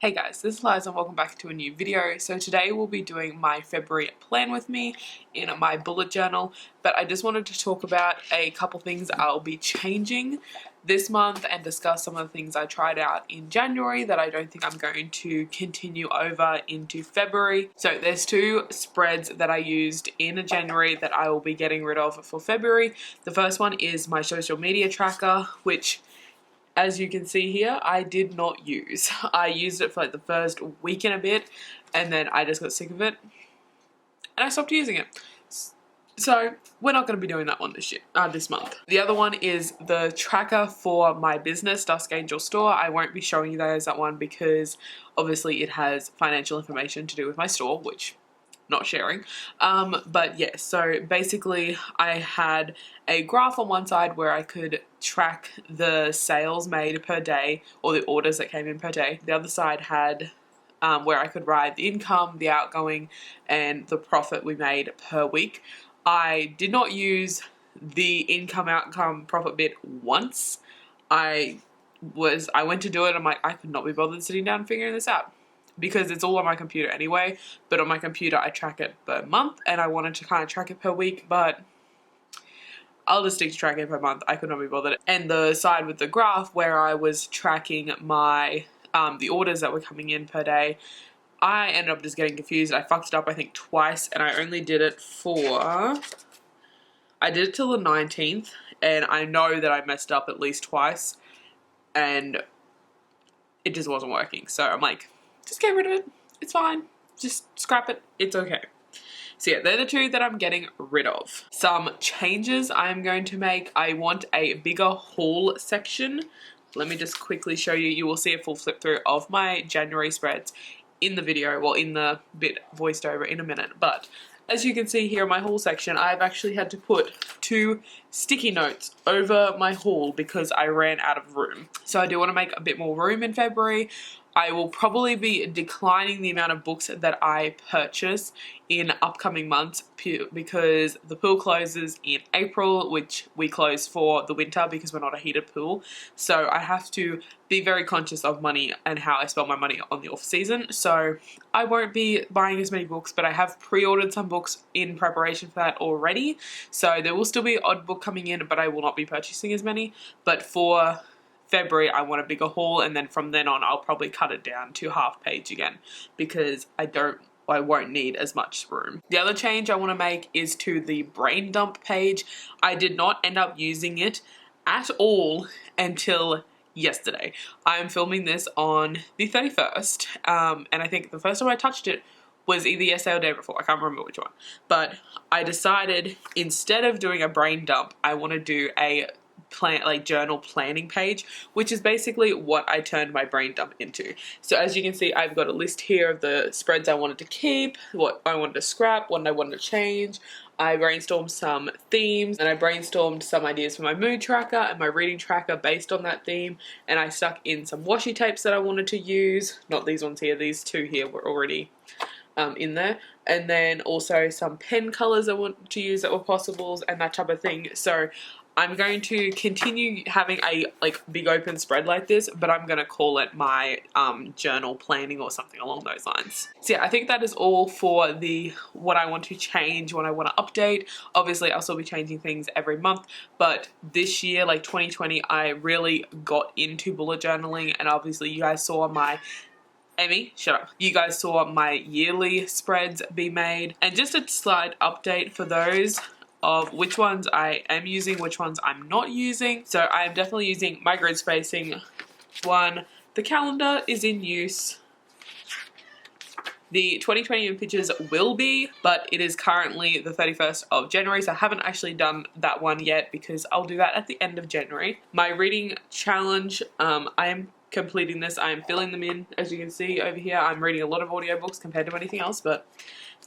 Hey guys, this is Eliza and welcome back to a new video. So today we'll be doing my February plan with me in my bullet journal, but I just wanted to talk about a couple things I'll be changing this month and discuss some of the things I tried out in January that I don't think I'm going to continue over into February. So there's two spreads that I used in January that I will be getting rid of for February. The first one is my social media tracker, which, as you can see here, I did not use. I used it for like the first week and a bit, and then I just got sick of it and I stopped using it. So we're not going to be doing that one this month. The other one is the tracker for my business, Dusk Store. I won't be showing you guys that one because obviously it has financial information to do with my store, which not sharing. But yeah, so basically I had a graph on one side where I could track the sales made per day or the orders that came in per day. The other side had where I could write the income, the outgoing, and the profit we made per week. I did not use the income, outcome, profit bit once. I went to do it, I'm like, I could not be bothered sitting down and figuring this out, because it's all on my computer anyway, but on my computer I track it per month and I wanted to kind of track it per week, but I'll just stick to tracking it per month. I could not be bothered. And the side with the graph where I was tracking my the orders that were coming in per day, I ended up just getting confused. I fucked it up I think twice, and I only did it till the 19th, and I know that I messed up at least twice and it just wasn't working. So I'm like, just get rid of it. It's fine. Just scrap it. It's okay. So yeah, they're the two that I'm getting rid of. Some changes I'm going to make. I want a bigger haul section. Let me just quickly show you. You will see a full flip through of my January spreads in the video, well, in the bit voiced over in a minute. But as you can see here in my haul section, I've actually had to put 2 sticky notes over my haul because I ran out of room. So I do want to make a bit more room in February. I will probably be declining the amount of books that I purchase in upcoming months because the pool closes in April, which we close for the winter because we're not a heated pool. So I have to be very conscious of money and how I spend my money on the off season. So I won't be buying as many books, but I have pre-ordered some books in preparation for that already. So there will still be an odd book coming in, but I will not be purchasing as many. But for February, I want a bigger haul, and then from then on, I'll probably cut it down to half page again because I won't need as much room. The other change I want to make is to the brain dump page. I did not end up using it at all until yesterday. I'm filming this on the 31st, and I think the first time I touched it was either yesterday or the day before. I can't remember which one. But I decided instead of doing a brain dump, I want to do a journal planning page, which is basically what I turned my brain dump into. So as you can see, I've got a list here of the spreads I wanted to keep, what I wanted to scrap, what I wanted to change. I brainstormed some themes, and I brainstormed some ideas for my mood tracker and my reading tracker based on that theme, and I stuck in some washi tapes that I wanted to use. Not these ones here, these two here were already in there, and then also some pen colors I want to use that were possibles and that type of thing. So I'm going to continue having a big open spread like this, but I'm going to call it my journal planning or something along those lines. So yeah, I think that is all for what I want to change, what I want to update. Obviously, I'll still be changing things every month, but this year, like 2020, I really got into bullet journaling, and obviously you guys saw my Emmy, shut up. You guys saw my yearly spreads be made, and just a slight update for those of which ones I am using, which ones I'm not using. So I am definitely using my grid spacing one. The calendar is in use. The 2020 pictures will be, but it is currently the 31st of January, so I haven't actually done that one yet because I'll do that at the end of January. My reading challenge, I am completing this. I am filling them in. As you can see over here, I'm reading a lot of audiobooks compared to anything else, but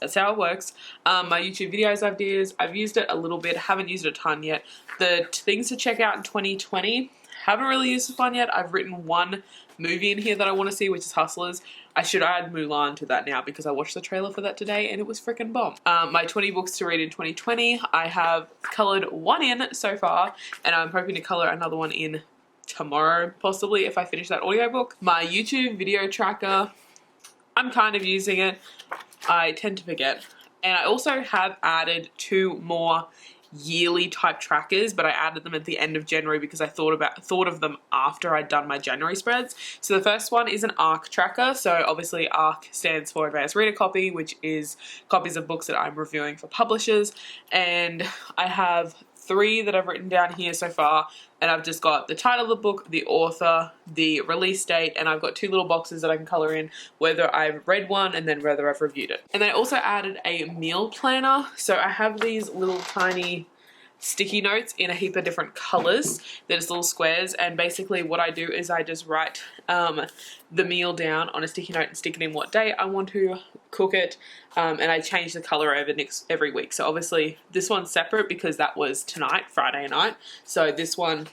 that's how it works. My YouTube videos ideas, I've used it a little bit, haven't used it a ton yet. The things to check out in 2020, haven't really used this one yet. I've written one movie in here that I want to see, which is Hustlers. I should add Mulan to that now because I watched the trailer for that today and it was freaking bomb. My 20 books to read in 2020, I have coloured one in so far, and I'm hoping to colour another one in tomorrow, possibly, if I finish that audiobook. My YouTube video tracker, I'm kind of using it. I tend to forget. And I also have added 2 more yearly type trackers, but I added them at the end of January because I thought of them after I'd done my January spreads. So the first one is an ARC tracker. So obviously ARC stands for Advanced Reader Copy, which is copies of books that I'm reviewing for publishers. And I have 3 that I've written down here so far, and I've just got the title of the book, the author, the release date, and I've got 2 little boxes that I can color in whether I've read one and then whether I've reviewed it. And then I also added a meal planner. So I have these little tiny sticky notes in a heap of different colors. They're just little squares, and basically what I do is I just write the meal down on a sticky note and stick it in what day I want to cook it, and I change the color every week. So obviously this one's separate because that was tonight, Friday night, so this one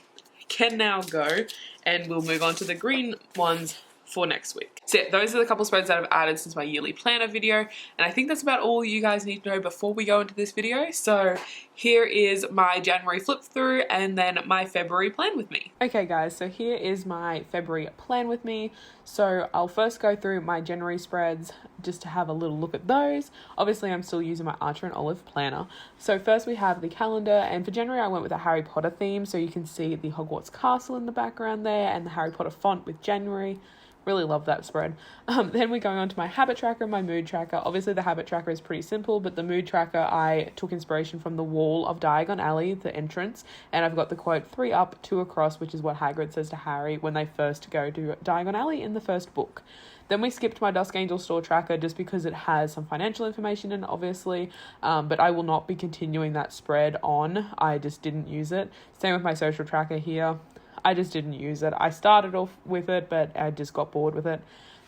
can now go, and we'll move on to the green ones for next week. So yeah, those are the couple spreads that I've added since my yearly planner video, and I think that's about all you guys need to know before we go into this video. So here is my January flip through and then my February plan with me. Okay guys, so here is my February plan with me. So I'll first go through my January spreads just to have a little look at those. Obviously I'm still using my Archer and Olive planner. So first we have the calendar, and for January I went with a Harry Potter theme, so you can see the Hogwarts castle in the background there and the Harry Potter font with January. Really love that spread. Then we're going on to my habit tracker and my mood tracker. Obviously the habit tracker is pretty simple, but the mood tracker, I took inspiration from the wall of Diagon Alley, the entrance, and I've got the quote 3 up, 2 across, which is what Hagrid says to Harry when they first go to Diagon Alley in the first book. Then we skipped my Dusk Angel store tracker just because it has some financial information in it, obviously, but I will not be continuing that spread on. I just didn't use it. Same with my social tracker here. I just didn't use it. I started off with it, but I just got bored with it.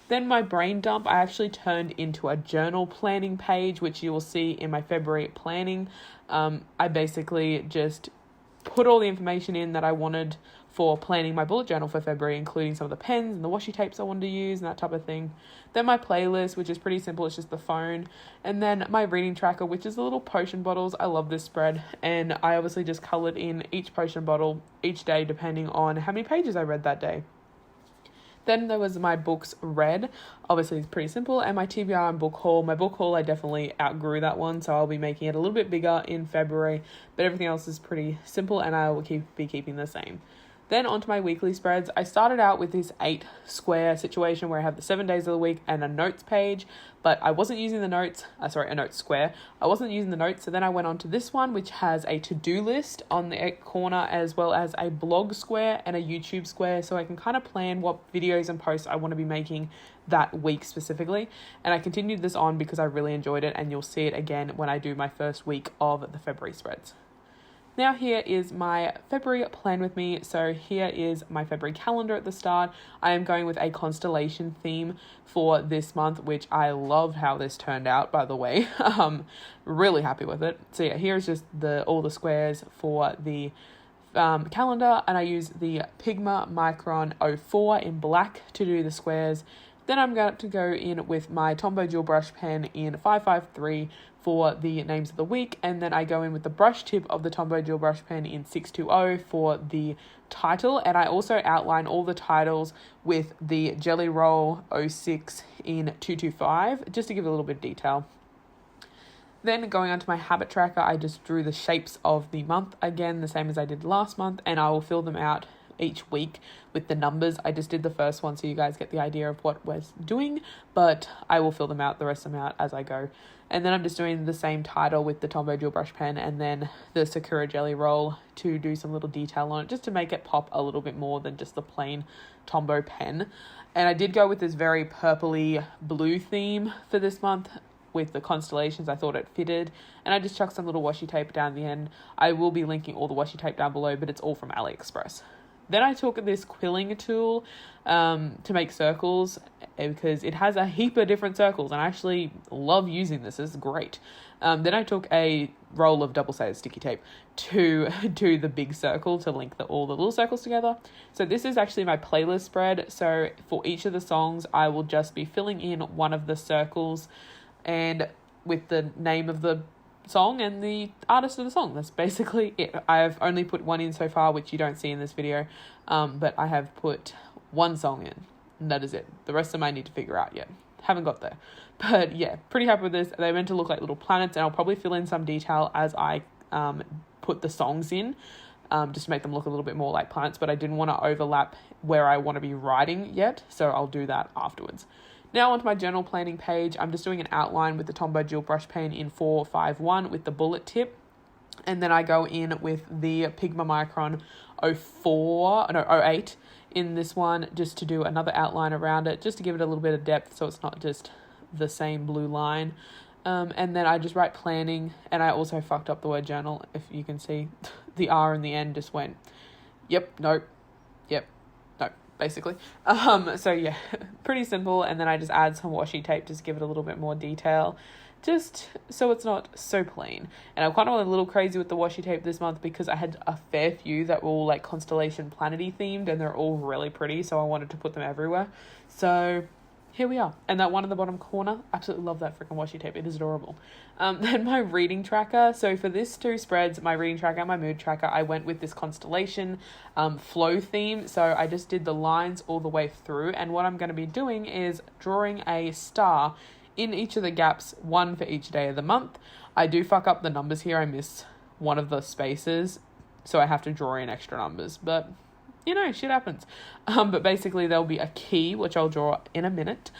Then my brain dump, I actually turned into a journal planning page, which you will see in my February planning. I basically just put all the information in that I wanted for planning my bullet journal for February, including some of the pens and the washi tapes I wanted to use and that type of thing. Then my playlist, which is pretty simple, it's just the phone. And then my reading tracker, which is the little potion bottles. I love this spread, and I obviously just colored in each potion bottle each day depending on how many pages I read that day. Then there was my books read. Obviously it's pretty simple. And my TBR and book haul. My book haul, I definitely outgrew that one, so I'll be making it a little bit bigger in February, but everything else is pretty simple and I will be keeping the same. Then onto my weekly spreads. I started out with this 8 square situation where I have the 7 days of the week and a notes page, but I wasn't using the notes, a notes square. I wasn't using the notes, so then I went on to this one, which has a to-do list on the corner, as well as a blog square and a YouTube square, so I can kind of plan what videos and posts I want to be making that week specifically. And I continued this on because I really enjoyed it, and you'll see it again when I do my first week of the February spreads. Now here is my February plan with me. So here is my February calendar at the start. I am going with a constellation theme for this month, which I love how this turned out, by the way. Really happy with it. So yeah, here's just all the squares for the calendar, and I use the Pigma Micron 04 in black to do the squares. Then I'm going to go in with my Tombow dual brush pen in 553 for the names of the week, and then I go in with the brush tip of the Tombow dual brush pen in 620 for the title, and I also outline all the titles with the Jelly Roll 06 in 225 just to give it a little bit of detail. Then going on to my habit tracker, I just drew the shapes of the month again, the same as I did last month, and I will fill them out each week with the numbers. I just did the first one so you guys get the idea of what we're doing, but I will fill them out, the rest of them out as I go. And then I'm just doing the same title with the Tombow dual brush pen and then the Sakura jelly roll to do some little detail on it, just to make it pop a little bit more than just the plain Tombow pen. And I did go with this very purpley blue theme for this month with the constellations. I thought it fitted, and I just chucked some little washi tape down the end. I will be linking all the washi tape down below, but it's all from AliExpress. Then I took this quilling tool to make circles because it has a heap of different circles, and I actually love using this. It's great. Then I took a roll of double-sided sticky tape to do the big circle to link all the little circles together. So this is actually my playlist spread. So for each of the songs, I will just be filling in one of the circles and with the name of the song and the artist of the song. That's basically it. I've only put one in so far, which you don't see in this video, but I have put one song in, and that is it. The rest of them I need to figure out yet. Haven't got there. But yeah, pretty happy with this. They're meant to look like little planets, and I'll probably fill in some detail as I put the songs in, just to make them look a little bit more like planets, but I didn't want to overlap where I want to be writing yet, so I'll do that afterwards. Now onto my journal planning page. I'm just doing an outline with the Tombow dual brush pen in 451 with the bullet tip, and then I go in with the Pigma Micron 08 in this one, just to do another outline around it, just to give it a little bit of depth so it's not just the same blue line. And then I just write planning, and I also fucked up the word journal. If you can see, the R in the end just went, yep, nope, yep, nope, basically. So yeah, pretty simple. And then I just add some washi tape, just give it a little bit more detail, just so it's not so plain. And I'm kind of a little crazy with the washi tape this month because I had a fair few that were all like constellation planety themed, and they're all really pretty, so I wanted to put them everywhere. So here we are. And that one in the bottom corner, absolutely love that freaking washi tape. It is adorable. Then my reading tracker. So for this 2 spreads, my reading tracker and my mood tracker, I went with this constellation flow theme. So I just did the lines all the way through. And what I'm going to be doing is drawing a star in each of the gaps, one for each day of the month. I do fuck up the numbers here. I miss one of the spaces, so I have to draw in extra numbers. But you know, shit happens. But basically there'll be a key, which I'll draw in a minute.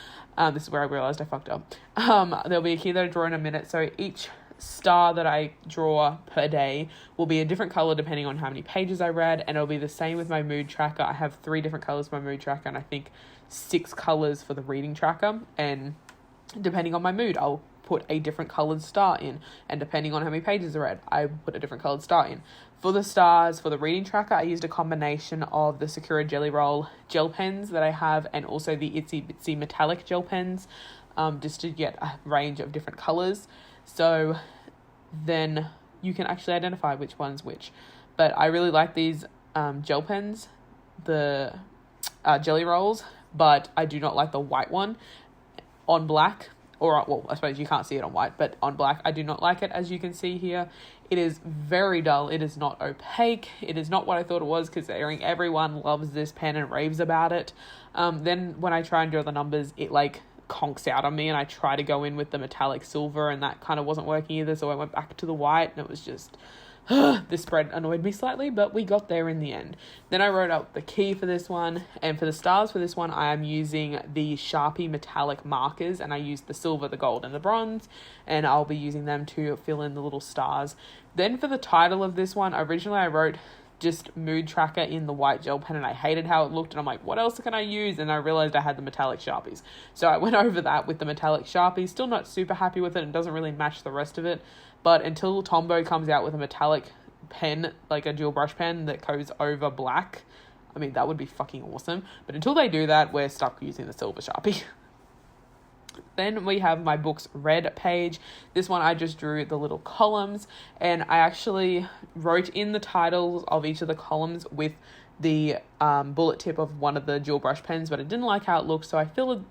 This is where I realized I fucked up. There'll be a key that I draw in a minute. So each star that I draw per day will be a different color depending on how many pages I read. And it'll be the same with my mood tracker. I have 3 different colors for my mood tracker, and I think 6 colors for the reading tracker. And depending on my mood, I'll put a different colored star in, and depending on how many pages I read, I put a different colored star in. For the stars, for the reading tracker, I used a combination of the Sakura Jelly Roll gel pens that I have, and also the Itsi Bitsi metallic gel pens, just to get a range of different colors. So then you can actually identify which one's which. But I really like these gel pens, the jelly rolls, but I do not like the white one on black. Or, well, I suppose you can't see it on white, but on black, I do not like it, as you can see here. It is very dull. It is not opaque. It is not what I thought it was, considering everyone loves this pen and raves about it. Then when I try and draw the numbers, it like conks out on me, and I try to go in with the metallic silver, and that kind of wasn't working either, so I went back to the white, and it was just... this spread annoyed me slightly, but we got there in the end. Then I wrote out the key for this one, and for the stars for this one, I am using the Sharpie metallic markers, and I used the silver, the gold, and the bronze, and I'll be using them to fill in the little stars. Then for the title of this one, originally I wrote just mood tracker in the white gel pen, and I hated how it looked, and I'm like, what else can I use? And I realized I had the metallic Sharpies, so I went over that with the metallic Sharpies. Still not super happy with it, and doesn't really match the rest of it, but until Tombow comes out with a metallic pen, like a dual brush pen that goes over black, I mean, that would be fucking awesome. But until they do that, we're stuck using the silver Sharpie. Then we have my book's red page. This one I just drew the little columns, and I actually wrote in the titles of each of the columns with the bullet tip of one of the dual brush pens, but I didn't like how it looked, so I filled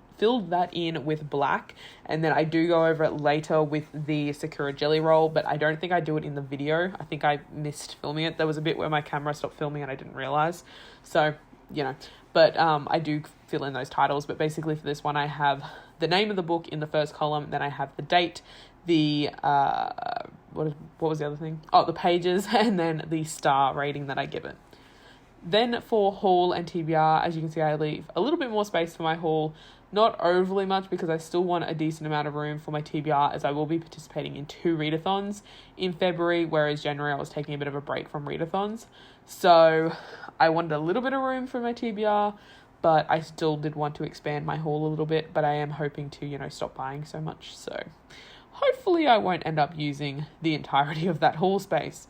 that in with black, and then I do go over it later with the Sakura Jelly Roll, but I don't think I do it in the video. I think I missed filming it. There was a bit where my camera stopped filming and I didn't realize, so you know, but I do fill in those titles. But basically for this one, I have the name of the book in the first column, then I have the date, the what was the other thing? Oh, the pages, and then the star rating that I give it. Then for haul and TBR, as you can see, I leave a little bit more space for my haul. Not overly much, because I still want a decent amount of room for my TBR, as I will be participating in 2 readathons in February, whereas January I was taking a bit of a break from readathons. So I wanted a little bit of room for my TBR, but I still did want to expand my haul a little bit, but I am hoping to, you know, stop buying so much. So hopefully I won't end up using the entirety of that haul space.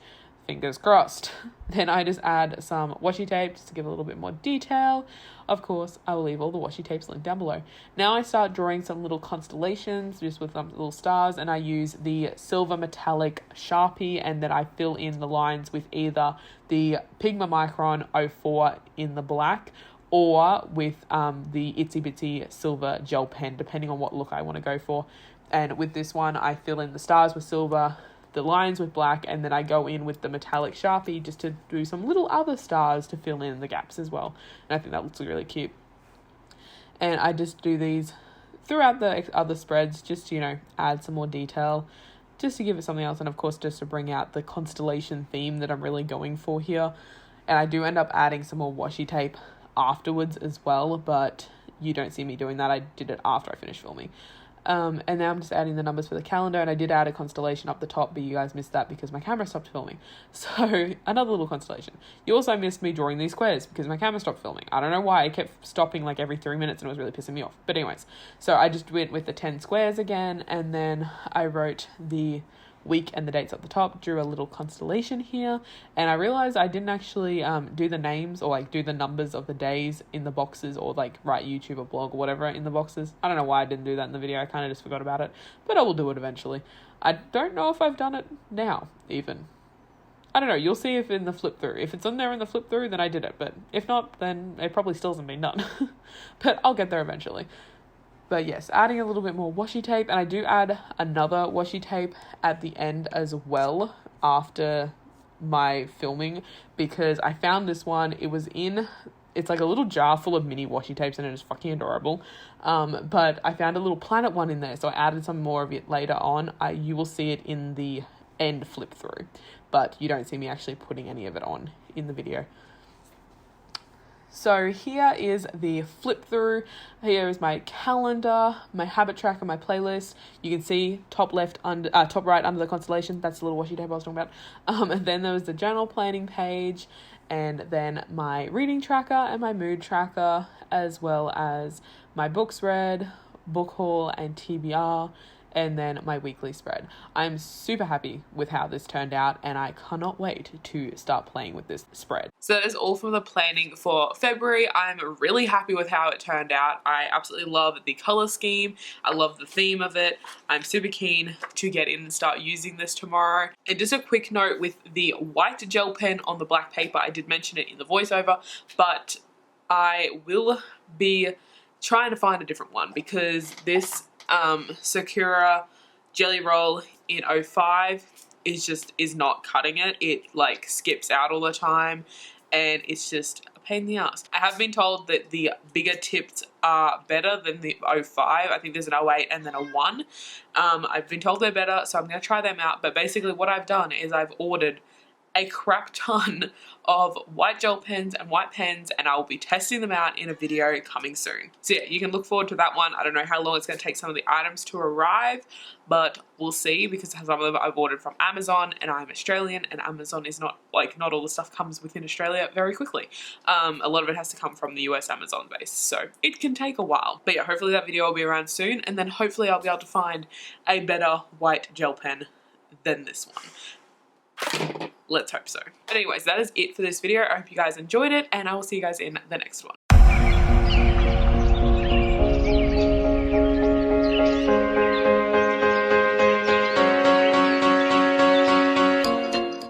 Fingers crossed. Then I just add some washi tape just to give a little bit more detail. Of course, I will leave all the washi tapes linked down below. Now I start drawing some little constellations just with some little stars, and I use the silver metallic Sharpie, and then I fill in the lines with either the Pigma Micron 04 in the black, or with the Itsi Bitsi silver gel pen, depending on what look I want to go for. And with this one, I fill in the stars with silver, the lines with black, and then I go in with the metallic Sharpie just to do some little other stars to fill in the gaps as well. And I think that looks really cute. And I just do these throughout the other spreads just to, you know, add some more detail, just to give it something else, and of course just to bring out the constellation theme that I'm really going for here. And I do end up adding some more washi tape afterwards as well, but you don't see me doing that. I did it after I finished filming. And now I'm just adding the numbers for the calendar, and I did add a constellation up the top, but you guys missed that because my camera stopped filming. So another little constellation. You also missed me drawing these squares because my camera stopped filming. I don't know why. It kept stopping like every 3 minutes and it was really pissing me off. But anyways, so I just went with the 10 squares again, and then I wrote the week and the dates at the top, drew a little constellation here, and I realized I didn't actually do the names or like do the numbers of the days in the boxes, or like write YouTube or blog or whatever in the boxes. I don't know why I didn't do that in the video. I kind of just forgot about it, but I will do it eventually. I don't know if I've done it now even. I don't know. You'll see if in the flip through. If it's in there in the flip through, then I did it, but if not, then it probably still hasn't been done. But I'll get there eventually. But yes, adding a little bit more washi tape, and I do add another washi tape at the end as well after my filming, because I found this one. It's like a little jar full of mini washi tapes, and it is fucking adorable. But I found a little planet one in there, so I added some more of it later on. You will see it in the end flip through, but you don't see me actually putting any of it on in the video. So here is the flip through. Here is my calendar, my habit tracker, my playlist. You can see top right under the constellation. That's the little washi tape I was talking about. And then there was the journal planning page, and then my reading tracker and my mood tracker, as well as my books read, book haul, and TBR, and then my weekly spread. I'm super happy with how this turned out, and I cannot wait to start playing with this spread. So that is all from the planning for February. I'm really happy with how it turned out. I absolutely love the color scheme. I love the theme of it. I'm super keen to get in and start using this tomorrow. And just a quick note with the white gel pen on the black paper, I did mention it in the voiceover, but I will be trying to find a different one, because this Sakura jelly roll in 05 is not cutting it. It like skips out all the time, and it's just a pain in the ass. I have been told that the bigger tips are better than the 05. I think there's an 08 and then a 1. I've been told they're better, so I'm going to try them out. But basically what I've done is I've ordered a crap ton of white gel pens and white pens, and I will be testing them out in a video coming soon. So yeah, you can look forward to that one. I don't know how long it's going to take some of the items to arrive, but we'll see, because some of them I've ordered from Amazon, and I'm Australian, and Amazon is not all the stuff comes within Australia very quickly. A lot of it has to come from the US Amazon base, so it can take a while. But yeah, hopefully that video will be around soon, and then hopefully I'll be able to find a better white gel pen than this one. Let's hope so. But anyways, that is it for this video. I hope you guys enjoyed it, and I will see you guys in the next one.